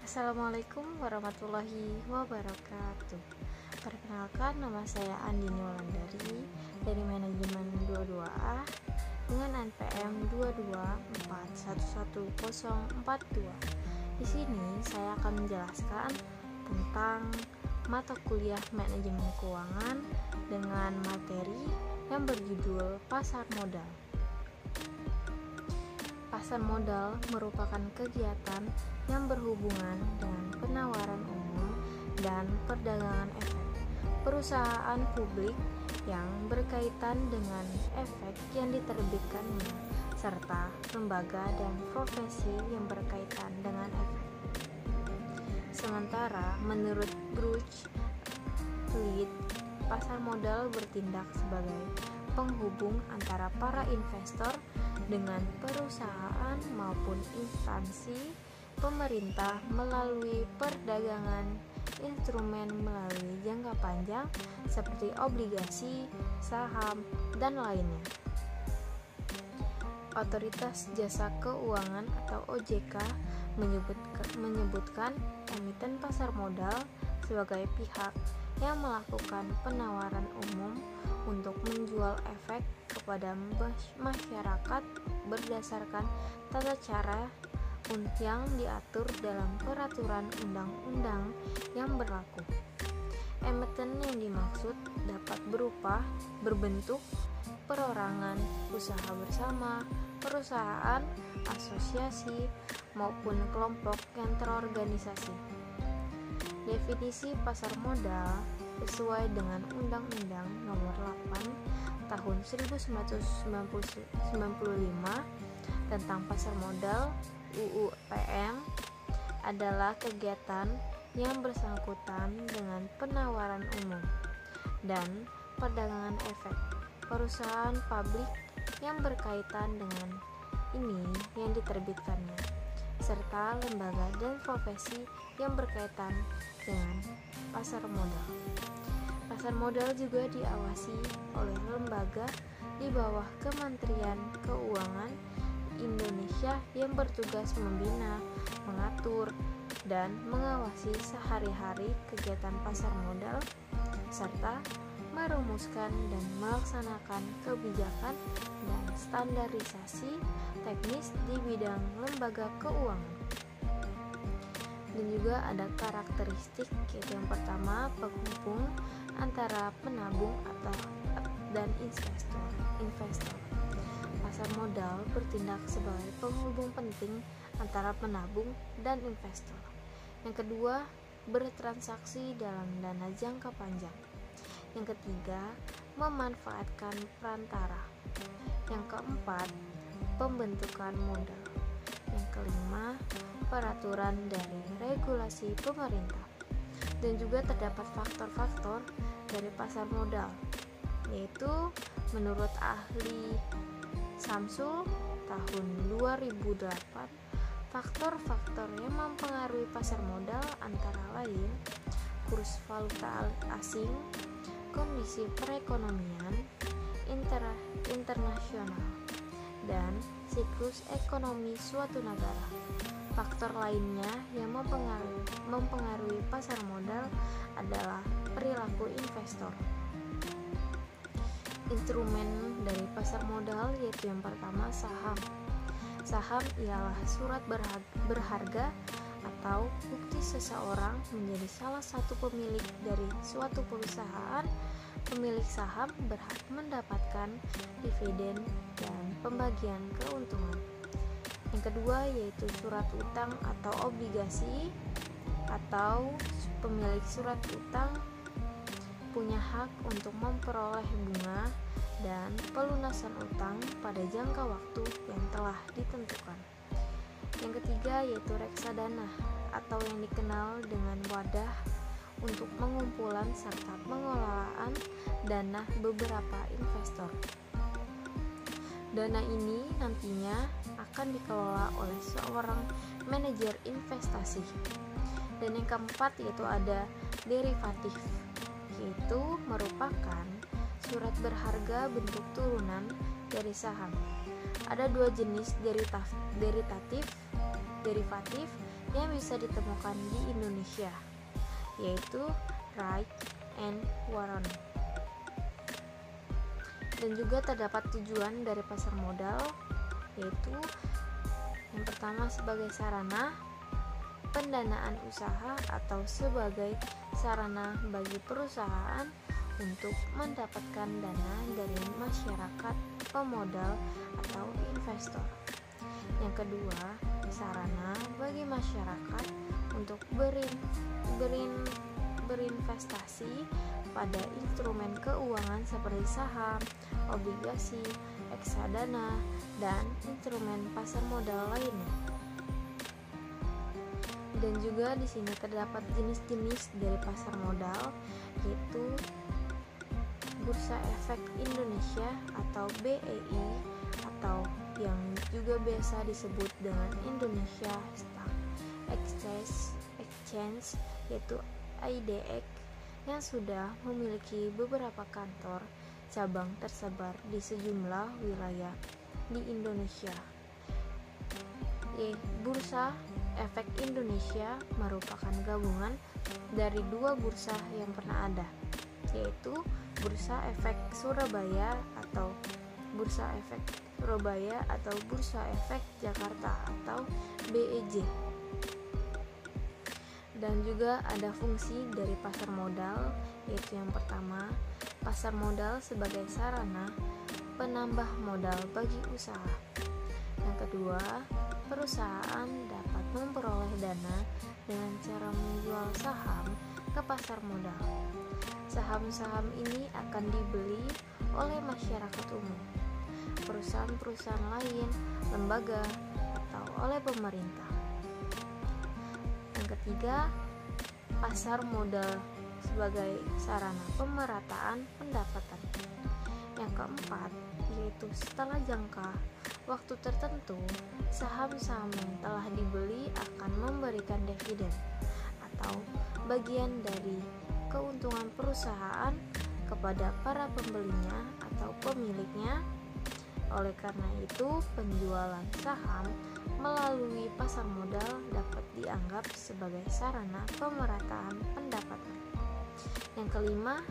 Assalamualaikum warahmatullahi wabarakatuh. Perkenalkan, nama saya Andini Wulandari dari manajemen 22A dengan NPM 224111042. Di sini saya akan menjelaskan tentang mata kuliah manajemen keuangan dengan materi yang berjudul pasar modal. Pasar modal merupakan kegiatan yang berhubungan dengan penawaran umum dan perdagangan efek perusahaan publik yang berkaitan dengan efek yang diterbitkannya, serta lembaga dan profesi yang berkaitan dengan efek. Sementara menurut Bruce Fleet, pasar modal bertindak sebagai penghubung antara para investor dengan perusahaan maupun instansi pemerintah melalui perdagangan instrumen melalui jangka panjang seperti obligasi, saham, dan lainnya. Otoritas Jasa Keuangan atau OJK menyebutkan emiten pasar modal sebagai pihak yang melakukan penawaran umum untuk menjual efek kepada masyarakat berdasarkan tata cara yang diatur dalam peraturan undang-undang yang berlaku. Emiten yang dimaksud dapat berbentuk perorangan, usaha bersama, perusahaan, asosiasi, maupun kelompok yang terorganisasi. Definisi pasar modal sesuai dengan Undang-Undang Nomor 8 Tahun 1995 tentang pasar modal UU PM adalah kegiatan yang bersangkutan dengan penawaran umum dan perdagangan efek perusahaan publik yang berkaitan dengan ini yang diterbitkannya, serta lembaga dan profesi yang berkaitan dengan pasar modal. Pasar modal juga diawasi oleh lembaga di bawah Kementerian Keuangan Indonesia yang bertugas membina, mengatur, dan mengawasi sehari-hari kegiatan pasar modal, serta merumuskan dan melaksanakan kebijakan dan standarisasi teknis di bidang lembaga keuangan. Dan juga ada karakteristik, yaitu yang pertama, penghubung antara penabung dan investor. Pasar modal bertindak sebagai penghubung penting antara penabung dan investor. Yang kedua, bertransaksi dalam dana jangka panjang. Yang ketiga, memanfaatkan perantara. Yang keempat, pembentukan modal. Yang kelima, peraturan dari regulasi pemerintah. Dan juga terdapat faktor-faktor dari pasar modal, yaitu menurut ahli Samsul tahun 2008, faktor-faktor yang mempengaruhi pasar modal antara lain kurs valuta asing, kondisi perekonomian internasional, dan siklus ekonomi suatu negara. Faktor lainnya yang mempengaruhi pasar modal adalah perilaku investor. Instrumen dari pasar modal yaitu yang pertama saham. Saham ialah surat berharga atau bukti seseorang menjadi salah satu pemilik dari suatu perusahaan. Pemilik saham berhak mendapatkan dividen dan pembagian keuntungan. Yang kedua yaitu surat utang atau obligasi, atau pemilik surat utang punya hak untuk memperoleh bunga dan pelunasan utang pada jangka waktu yang telah ditentukan. Yang ketiga yaitu reksadana, atau yang dikenal dengan wadah untuk pengumpulan serta pengelolaan dana beberapa investor. Dana ini nantinya akan dikelola oleh seorang manajer investasi. Dan yang keempat yaitu ada derivatif, yaitu merupakan surat berharga bentuk turunan dari saham. Ada dua jenis derivatif, yang bisa ditemukan di Indonesia, yaitu Wright and Warren. Dan juga terdapat tujuan dari pasar modal, yaitu yang pertama sebagai sarana pendanaan usaha atau sebagai sarana bagi perusahaan untuk mendapatkan dana dari masyarakat pemodal atau investor. Yang kedua, sarana bagi masyarakat untuk berinvestasi pada instrumen keuangan seperti saham, obligasi, reksadana, dan instrumen pasar modal lainnya. Dan juga di sini terdapat jenis-jenis dari pasar modal, yaitu Bursa Efek Indonesia atau BEI, atau yang juga biasa disebut dengan Indonesia Stock Exchange, yaitu IDX, yang sudah memiliki beberapa kantor cabang tersebar di sejumlah wilayah di Indonesia. Bursa Efek Indonesia merupakan gabungan dari dua bursa yang pernah ada, yaitu Bursa Efek Surabaya atau Bursa Efek Surabaya atau Bursa Efek Jakarta atau BEJ. Dan juga ada fungsi dari pasar modal, yaitu yang pertama, pasar modal sebagai sarana penambah modal bagi usaha. Yang kedua, perusahaan dapat memperoleh dana dengan cara menjual saham ke pasar modal. Saham-saham ini akan dibeli oleh masyarakat umum, perusahaan-perusahaan lain, lembaga, atau oleh pemerintah. Yang ketiga, pasar modal sebagai sarana pemerataan pendapatan. Yang keempat, yaitu setelah jangka waktu tertentu, saham-saham yang telah dibeli akan memberikan dividen atau bagian dari keuntungan perusahaan kepada para pembelinya atau pemiliknya. Oleh karena itu, penjualan saham melalui pasar modal dapat dianggap sebagai sarana pemerataan pendapatan. Yang kelima,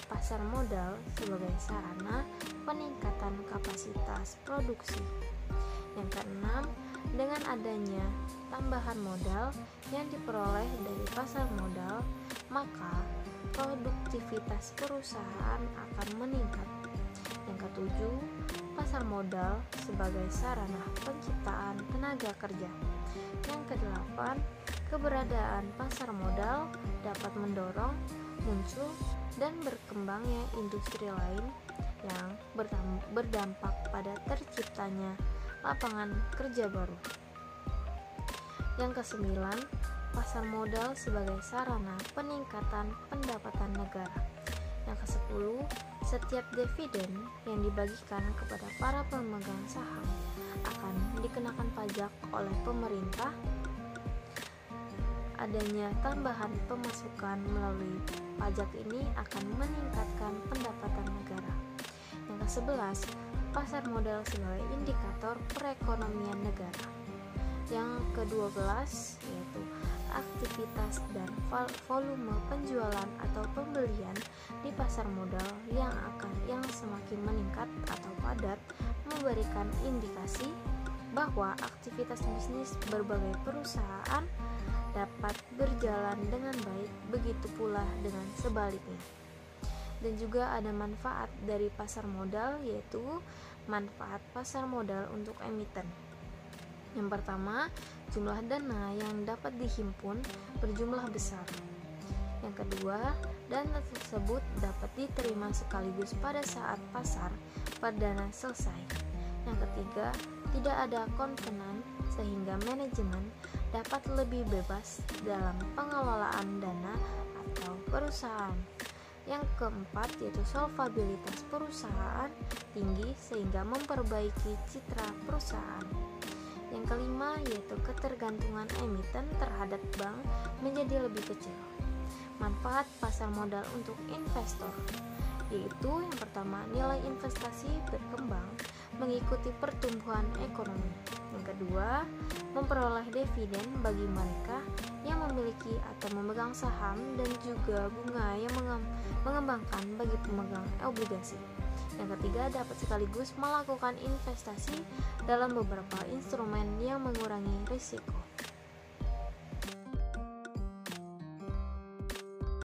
pasar modal sebagai sarana peningkatan kapasitas produksi. Yang keenam, dengan adanya tambahan modal yang diperoleh dari pasar modal, maka produktivitas perusahaan akan meningkat. Yang ketujuh, pasar modal sebagai sarana penciptaan tenaga kerja. Yang kedelapan, keberadaan pasar modal dapat mendorong muncul dan berkembangnya industri lain yang berdampak pada terciptanya lapangan kerja baru. Yang kesembilan, pasar modal sebagai sarana peningkatan pendapatan negara. Yang kesepuluh, setiap dividen yang dibagikan kepada para pemegang saham akan dikenakan pajak oleh pemerintah. Adanya tambahan pemasukan melalui pajak ini akan meningkatkan pendapatan negara. Yang ke-11, pasar modal sebagai indikator perekonomian negara. Yang ke-12, yaitu aktivitas dan volume penjualan atau pembelian di pasar modal yang semakin meningkat atau padat memberikan indikasi bahwa aktivitas bisnis berbagai perusahaan dapat berjalan dengan baik, begitu pula dengan sebaliknya. Dan juga ada manfaat dari pasar modal, yaitu manfaat pasar modal untuk emiten. Yang pertama, jumlah dana yang dapat dihimpun berjumlah besar. Yang kedua, dana tersebut dapat diterima sekaligus pada saat pasar perdana selesai. Yang ketiga, tidak ada kovenan sehingga manajemen dapat lebih bebas dalam pengelolaan dana atau perusahaan. Yang keempat, yaitu solvabilitas perusahaan tinggi sehingga memperbaiki citra perusahaan. Yang kelima, yaitu ketergantungan emiten terhadap bank menjadi lebih kecil. Manfaat pasar modal untuk investor, yaitu yang pertama, nilai investasi berkembang mengikuti pertumbuhan ekonomi. Yang kedua, memperoleh dividen bagi mereka yang memiliki atau memegang saham dan juga bunga yang mengembangkan bagi pemegang obligasi. Yang ketiga, dapat sekaligus melakukan investasi dalam beberapa instrumen yang mengurangi risiko.